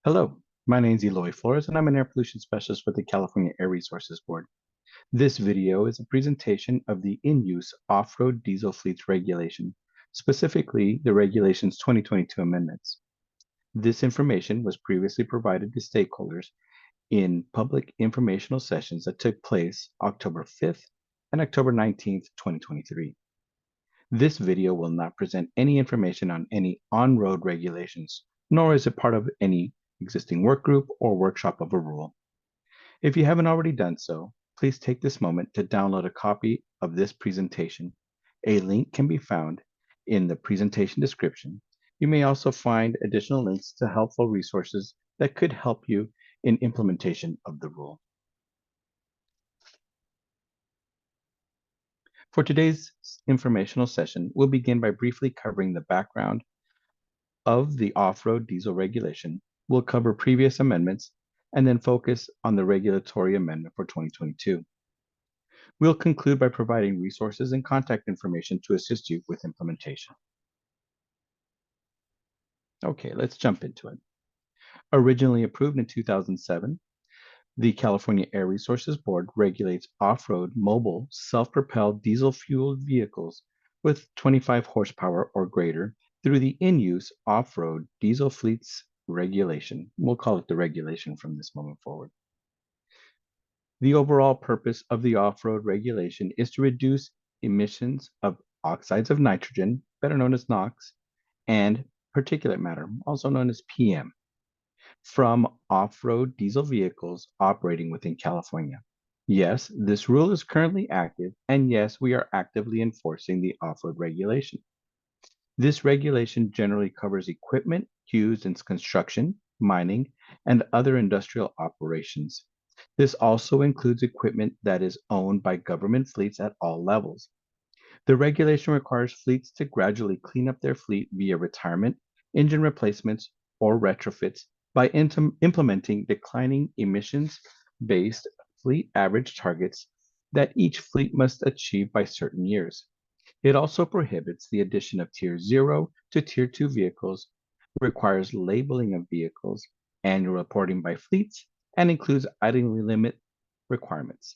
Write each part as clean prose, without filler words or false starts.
Hello, my name is Eloy Flores, and I'm an air pollution specialist with the California Air Resources Board. This video is a presentation of the in-use off-road diesel fleets regulation, specifically the Regulations 2022 amendments. This information was previously provided to stakeholders in public informational sessions that took place October 5th and October 19th, 2023. This video will not present any information on any on-road regulations, nor is it part of any existing work group or workshop of a rule. If you haven't already done so, please take this moment to download a copy of this presentation. A link can be found in the presentation description. You may also find additional links to helpful resources that could help you in implementation of the rule. For today's informational session, we'll begin by briefly covering the background of the off-road diesel regulation. We'll cover previous amendments and then focus on the regulatory amendment for 2022. We'll conclude by providing resources and contact information to assist you with implementation. Okay, let's jump into it. Originally approved in 2007, the California Air Resources Board regulates off-road mobile self-propelled diesel-fueled vehicles with 25 horsepower or greater through the in-use off-road diesel fleets regulation. We'll call it the regulation from this moment forward. The overall purpose of the off-road regulation is to reduce emissions of oxides of nitrogen, better known as NOx, and particulate matter, also known as PM, from off-road diesel vehicles operating within California. Yes, this rule is currently active, and yes, we are actively enforcing the off-road regulation. This regulation generally covers equipment used in construction, mining, and other industrial operations. This also includes equipment that is owned by government fleets at all levels. The regulation requires fleets to gradually clean up their fleet via retirement, engine replacements, or retrofits by implementing declining emissions-based fleet average targets that each fleet must achieve by certain years. It also prohibits the addition of Tier 0 to Tier 2 vehicles, requires labeling of vehicles, annual reporting by fleets, and includes idling limit requirements.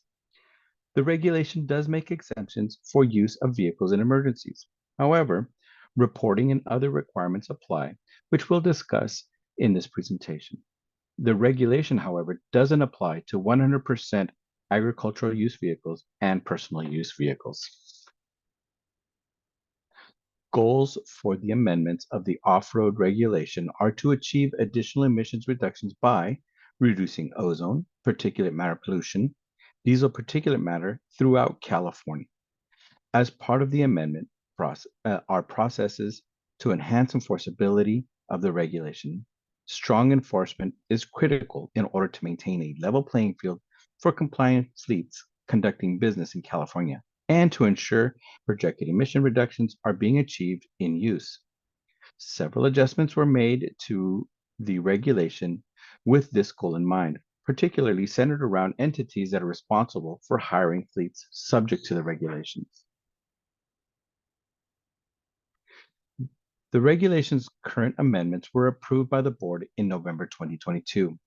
The regulation does make exemptions for use of vehicles in emergencies. However, reporting and other requirements apply, which we'll discuss in this presentation. The regulation, however, doesn't apply to 100% agricultural use vehicles and personal use vehicles. Goals for the amendments of the off-road regulation are to achieve additional emissions reductions by reducing ozone, particulate matter pollution, diesel particulate matter throughout California. As part of the amendment are processes to enhance enforceability of the regulation. Strong enforcement is critical in order to maintain a level playing field for compliant fleets conducting business in California, and to ensure projected emission reductions are being achieved in use. Several adjustments were made to the regulation with this goal in mind, particularly centered around entities that are responsible for hiring fleets subject to the regulations. The regulation's current amendments were approved by the board in November 2022.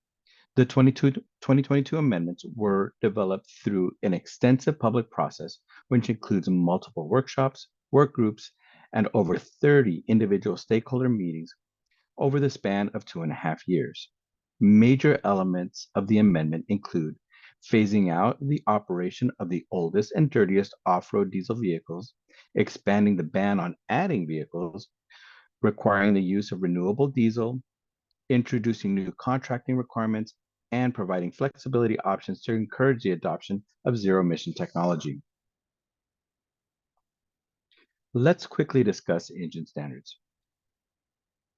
The 2022 amendments were developed through an extensive public process, which includes multiple workshops, work groups, and over 30 individual stakeholder meetings over the span of 2.5 years. Major elements of the amendment include phasing out the operation of the oldest and dirtiest off-road diesel vehicles, expanding the ban on adding vehicles, requiring the use of renewable diesel, introducing new contracting requirements, and providing flexibility options to encourage the adoption of zero-emission technology. Let's quickly discuss engine standards.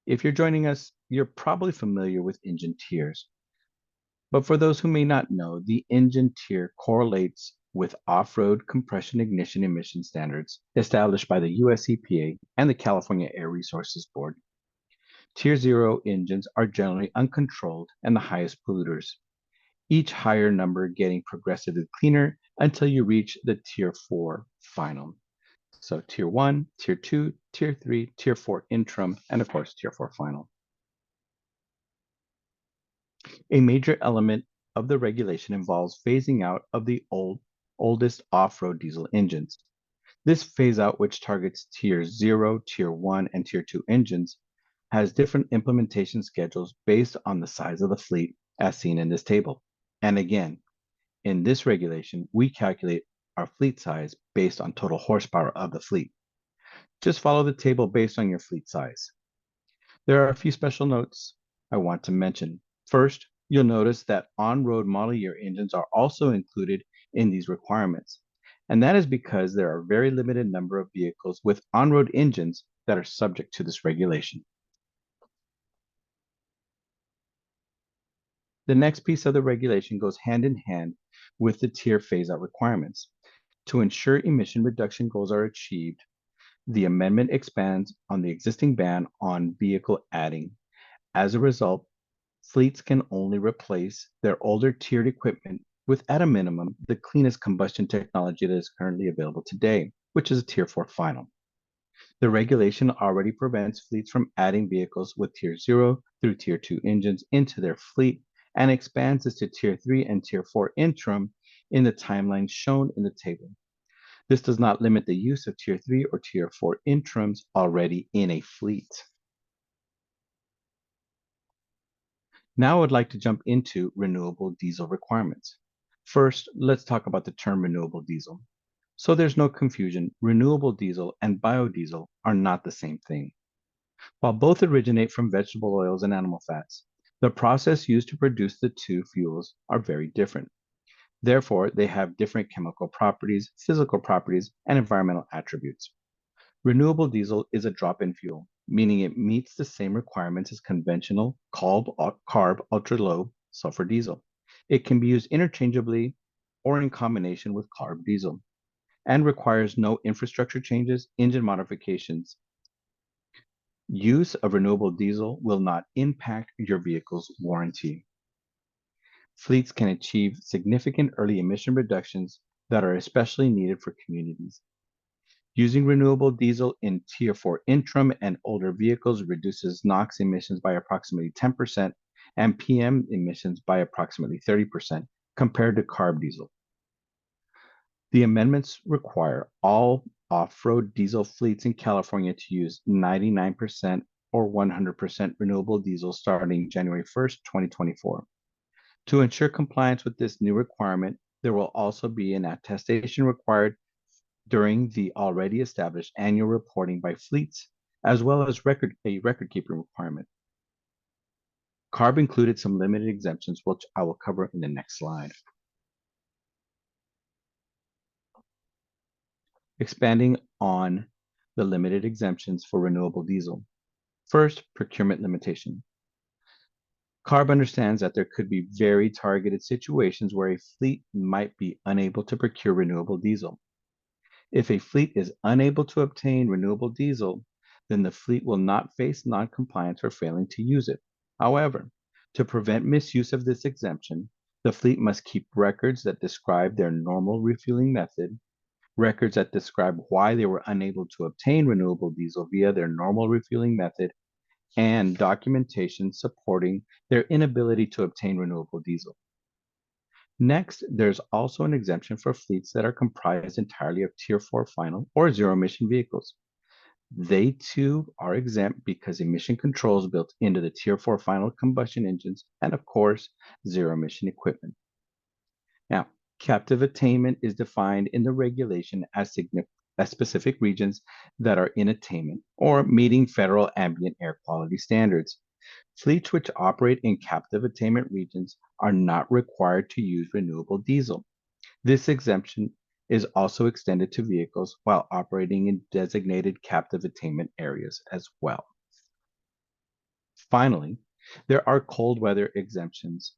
If you're joining us, you're probably familiar with engine tiers. But for those who may not know, the engine tier correlates with off-road compression ignition emission standards established by the US EPA and the California Air Resources Board. Tier 0 engines are generally uncontrolled and the highest polluters, each higher number getting progressively cleaner until you reach the Tier 4 final. So Tier 1, Tier 2, Tier 3, Tier 4 interim, and of course Tier 4 final. A major element of the regulation involves phasing out of the oldest off-road diesel engines. This phase out, which targets Tier 0, Tier 1, and Tier 2 engines, has different implementation schedules based on the size of the fleet, as seen in this table. And again, in this regulation, we calculate our fleet size based on total horsepower of the fleet. Just follow the table based on your fleet size. There are a few special notes I want to mention. First, you'll notice that on-road model year engines are also included in these requirements. And that is because there are a very limited number of vehicles with on-road engines that are subject to this regulation. The next piece of the regulation goes hand in hand with the tier phase-out requirements. To ensure emission reduction goals are achieved, the amendment expands on the existing ban on vehicle adding. As a result, fleets can only replace their older tiered equipment with, at a minimum, the cleanest combustion technology that is currently available today, which is a Tier 4 final. The regulation already prevents fleets from adding vehicles with Tier 0 through Tier 2 engines into their fleet and expands this to Tier 3 and Tier 4 interim in the timeline shown in the table. This does not limit the use of Tier 3 or Tier 4 interims already in a fleet. Now I would like to jump into renewable diesel requirements. First, let's talk about the term renewable diesel. So there's no confusion, renewable diesel and biodiesel are not the same thing. While both originate from vegetable oils and animal fats, the process used to produce the two fuels are very different. Therefore, they have different chemical properties, physical properties, and environmental attributes. Renewable diesel is a drop-in fuel, meaning it meets the same requirements as conventional CARB ultra-low sulfur diesel. It can be used interchangeably or in combination with CARB diesel and requires no infrastructure changes, engine modifications. Use of renewable diesel will not impact your vehicle's warranty. Fleets can achieve significant early emission reductions that are especially needed for communities. Using renewable diesel in Tier 4 interim and older vehicles reduces NOx emissions by approximately 10% and PM emissions by approximately 30% compared to CARB diesel. The amendments require all off-road diesel fleets in California to use 99% or 100% renewable diesel starting January 1st, 2024. To ensure compliance with this new requirement, there will also be an attestation required during the already established annual reporting by fleets, as well as a record-keeping requirement. CARB included some limited exemptions, which I will cover in the next slide. Expanding on the limited exemptions for renewable diesel. First, procurement limitation. CARB understands that there could be very targeted situations where a fleet might be unable to procure renewable diesel. If a fleet is unable to obtain renewable diesel, then the fleet will not face non-compliance for failing to use it. However, to prevent misuse of this exemption, the fleet must keep records that describe their normal refueling method, records that describe why they were unable to obtain renewable diesel via their normal refueling method, and documentation supporting their inability to obtain renewable diesel. Next, there's also an exemption for fleets that are comprised entirely of Tier 4 final or zero emission vehicles. They too are exempt because emission controls built into the Tier 4 final combustion engines and, of course, zero emission equipment. Now, captive attainment is defined in the regulation as specific regions that are in attainment or meeting federal ambient air quality standards. Fleets which operate in captive attainment regions are not required to use renewable diesel. This exemption is also extended to vehicles while operating in designated captive attainment areas as well. Finally, there are cold weather exemptions.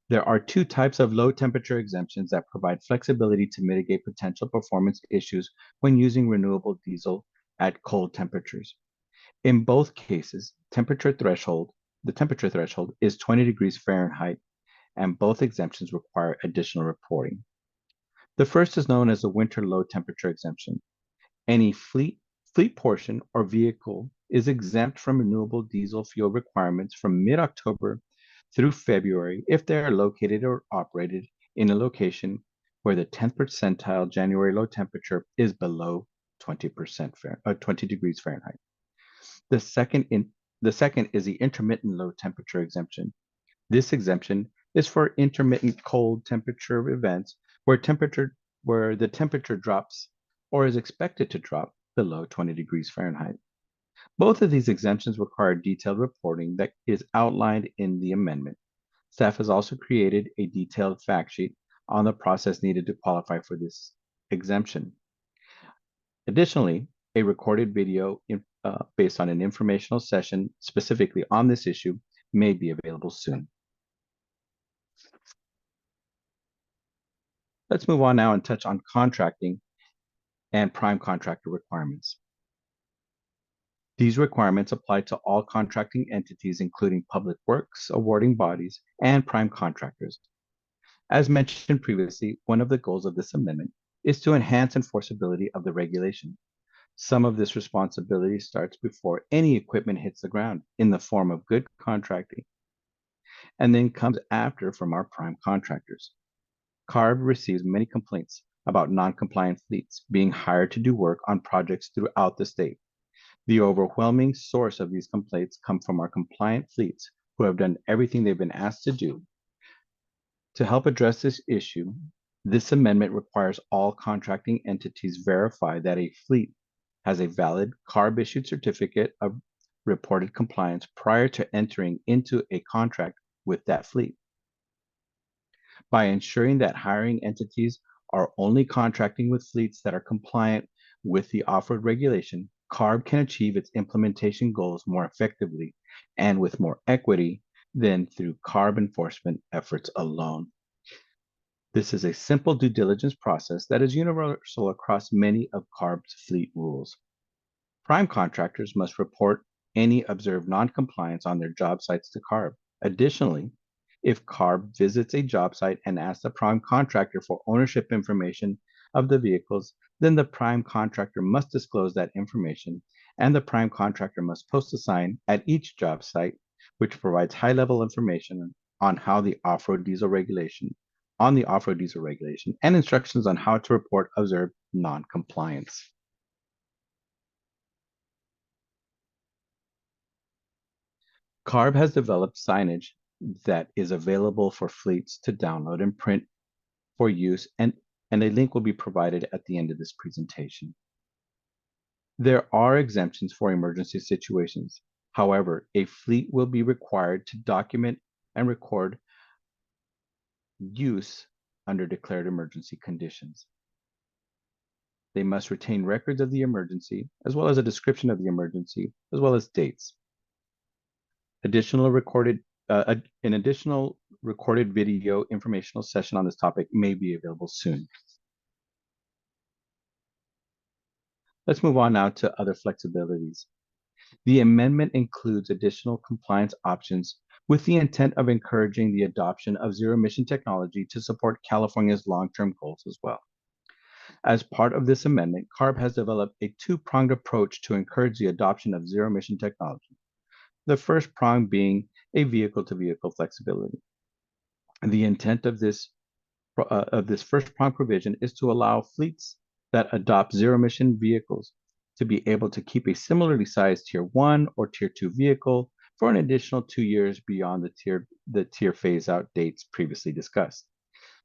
There are two types of low temperature exemptions that provide flexibility to mitigate potential performance issues when using renewable diesel at cold temperatures. In both cases, the temperature threshold is 20 degrees Fahrenheit, and both exemptions require additional reporting. The first is known as the winter low temperature exemption. Any fleet portion or vehicle is exempt from renewable diesel fuel requirements from mid-October through February if they are located or operated in a location where the 10th percentile January low temperature is below 20 degrees Fahrenheit. The second is the intermittent low temperature exemption. This exemption is for intermittent cold temperature events where the temperature drops or is expected to drop below 20 degrees Fahrenheit. Both of these exemptions require detailed reporting that is outlined in the amendment. Staff has also created a detailed fact sheet on the process needed to qualify for this exemption. Additionally, a recorded video based on an informational session specifically on this issue may be available soon. Let's move on now and touch on contracting and prime contractor requirements. These requirements apply to all contracting entities, including public works, awarding bodies, and prime contractors. As mentioned previously, one of the goals of this amendment is to enhance enforceability of the regulation. Some of this responsibility starts before any equipment hits the ground in the form of good contracting, and then comes after from our prime contractors. CARB receives many complaints about non-compliant fleets being hired to do work on projects throughout the state. The overwhelming source of these complaints come from our compliant fleets who have done everything they've been asked to do. To help address this issue, this amendment requires all contracting entities verify that a fleet has a valid CARB-issued certificate of reported compliance prior to entering into a contract with that fleet. By ensuring that hiring entities are only contracting with fleets that are compliant with the off-road regulation, CARB can achieve its implementation goals more effectively and with more equity than through CARB enforcement efforts alone. This is a simple due diligence process that is universal across many of CARB's fleet rules. Prime contractors must report any observed non-compliance on their job sites to CARB. Additionally, if CARB visits a job site and asks the prime contractor for ownership information of the vehicles, then the prime contractor must disclose that information, and the prime contractor must post a sign at each job site, which provides high-level information on the off-road diesel regulation, and instructions on how to report observed non-compliance. CARB has developed signage that is available for fleets to download and print for use, and a link will be provided at the end of this presentation. There are exemptions for emergency situations. However, a fleet will be required to document and record use under declared emergency conditions. They must retain records of the emergency, as well as a description of the emergency, as well as dates. An additional recorded video informational session on this topic may be available soon. Let's move on now to other flexibilities. The amendment includes additional compliance options with the intent of encouraging the adoption of zero-emission technology to support California's long-term goals as well. As part of this amendment, CARB has developed a two-pronged approach to encourage the adoption of zero-emission technology. The first prong being a vehicle-to-vehicle flexibility. The intent of this first prong provision is to allow fleets that adopt zero-emission vehicles to be able to keep a similarly sized Tier 1 or Tier 2 vehicle for an additional 2 years beyond the tier phase-out dates previously discussed.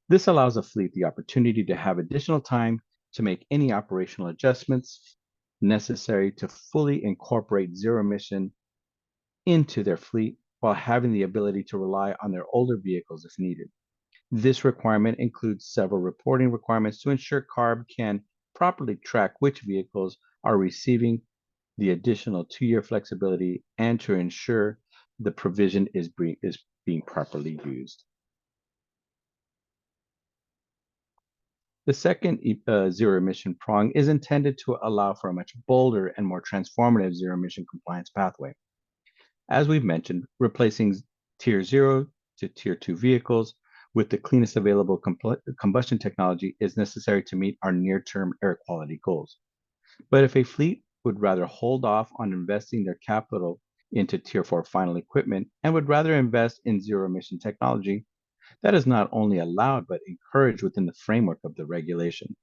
This allows a fleet the opportunity to have additional time to make any operational adjustments necessary to fully incorporate zero-emission into their fleet while having the ability to rely on their older vehicles if needed. This requirement includes several reporting requirements to ensure CARB can properly track which vehicles are receiving the additional 2-year flexibility and to ensure the provision is being properly used. The second zero-emission prong is intended to allow for a much bolder and more transformative zero-emission compliance pathway. As we've mentioned, replacing Tier 0 to Tier 2 vehicles with the cleanest available combustion technology is necessary to meet our near-term air quality goals. But if a fleet would rather hold off on investing their capital into Tier 4 final equipment and would rather invest in zero-emission technology, that is not only allowed but encouraged within the framework of the regulation.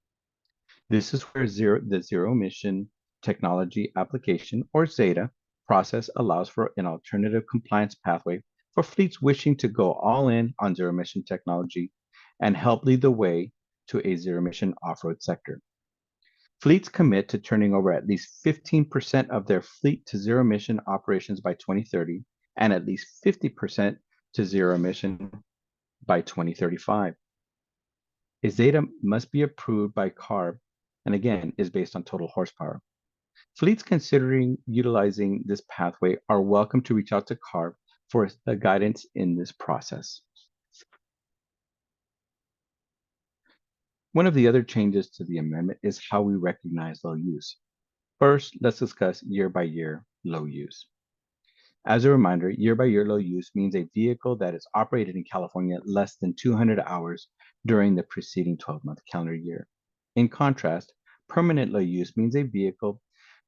This is where the zero-emission technology application, or ZETA, process allows for an alternative compliance pathway for fleets wishing to go all in on zero-emission technology and help lead the way to a zero-emission off-road sector. Fleets commit to turning over at least 15% of their fleet to zero-emission operations by 2030 and at least 50% to zero-emission by 2035. A ZETA must be approved by CARB and again is based on total horsepower. Fleets considering utilizing this pathway are welcome to reach out to CARB for guidance in this process. One of the other changes to the amendment is how we recognize low use. First, let's discuss year-by-year low use. As a reminder, year-by-year low use means a vehicle that is operated in California less than 200 hours during the preceding 12-month calendar year. In contrast, permanent low use means a vehicle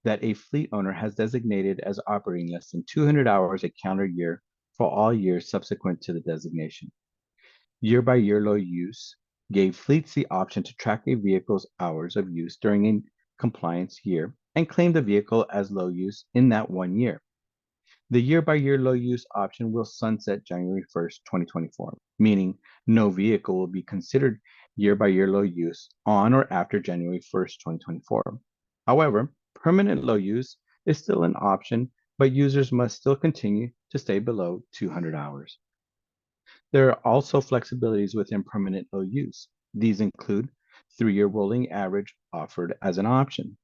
that a fleet owner has designated as operating less than 200 hours a calendar year for all years subsequent to the designation. Year-by-year low use gave fleets the option to track a vehicle's hours of use during a compliance year and claim the vehicle as low use in that 1 year. The year-by-year low use option will sunset January 1st, 2024, meaning no vehicle will be considered year-by-year low use on or after January 1st, 2024. However, permanent low use is still an option, but users must still continue to stay below 200 hours. There are also flexibilities within permanent low use. These include 3-year rolling average offered as an option.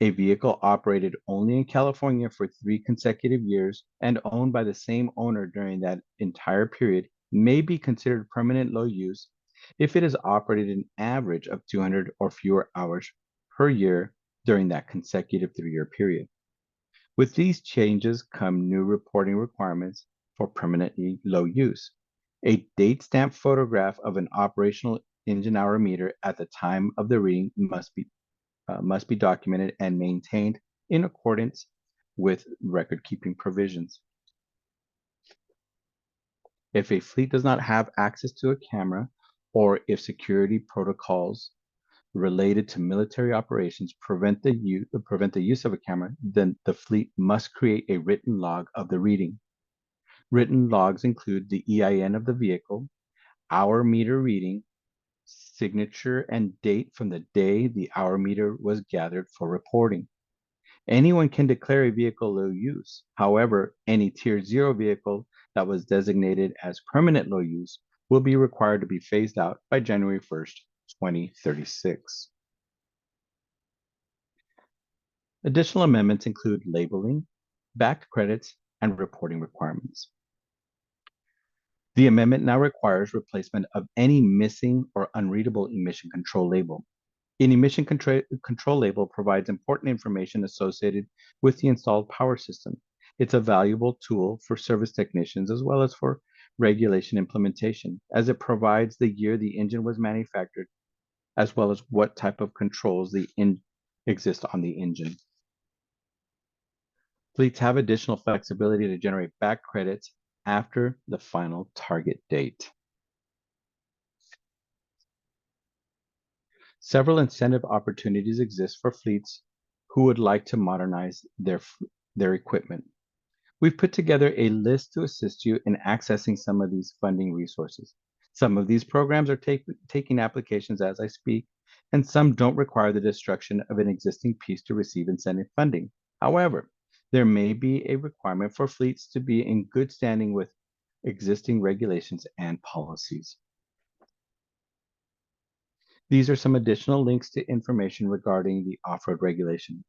A vehicle operated only in California for 3 consecutive years and owned by the same owner during that entire period may be considered permanent low use if it is operated an average of 200 or fewer hours per year during that consecutive 3-year period. With these changes come new reporting requirements for permanently low use. A date stamp photograph of an operational engine hour meter at the time of the reading must be documented and maintained in accordance with record-keeping provisions. If a fleet does not have access to a camera, or if security protocols related to military operations prevent the use of a camera, then the fleet must create a written log of the reading. Written logs include the EIN of the vehicle, hour meter reading, signature and date from the day the hour meter was gathered for reporting. Anyone can declare a vehicle low use. However, any Tier 0 vehicle that was designated as permanent low use will be required to be phased out by January 1st, 2036. Additional amendments include labeling, back credits, and reporting requirements. The amendment now requires replacement of any missing or unreadable emission control label. An emission control label provides important information associated with the installed power system. It's a valuable tool for service technicians as well as for regulation implementation, as it provides the year the engine was manufactured, as well as what type of controls exist on the engine. Fleets have additional flexibility to generate back credits after the final target date. Several incentive opportunities exist for fleets who would like to modernize their equipment. We've put together a list to assist you in accessing some of these funding resources. Some of these programs are taking applications as I speak, and some don't require the destruction of an existing piece to receive incentive funding. However, there may be a requirement for fleets to be in good standing with existing regulations and policies. These are some additional links to information regarding the off-road regulation.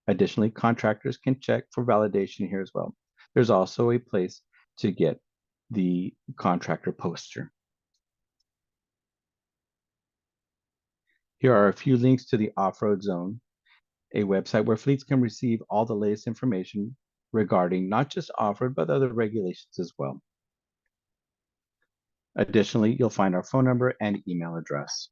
Additionally, contractors can check for validation here as well. There's also a place to get the contractor poster. Here are a few links to the Off-Road Zone, a website where fleets can receive all the latest information regarding not just off-road, but other regulations as well. Additionally, you'll find our phone number and email address.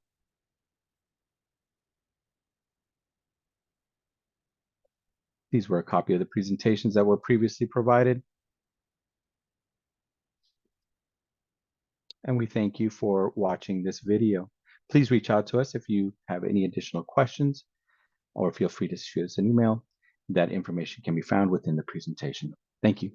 These were a copy of the presentations that were previously provided. And we thank you for watching this video. Please reach out to us if you have any additional questions, or feel free to shoot us an email. That information can be found within the presentation. Thank you.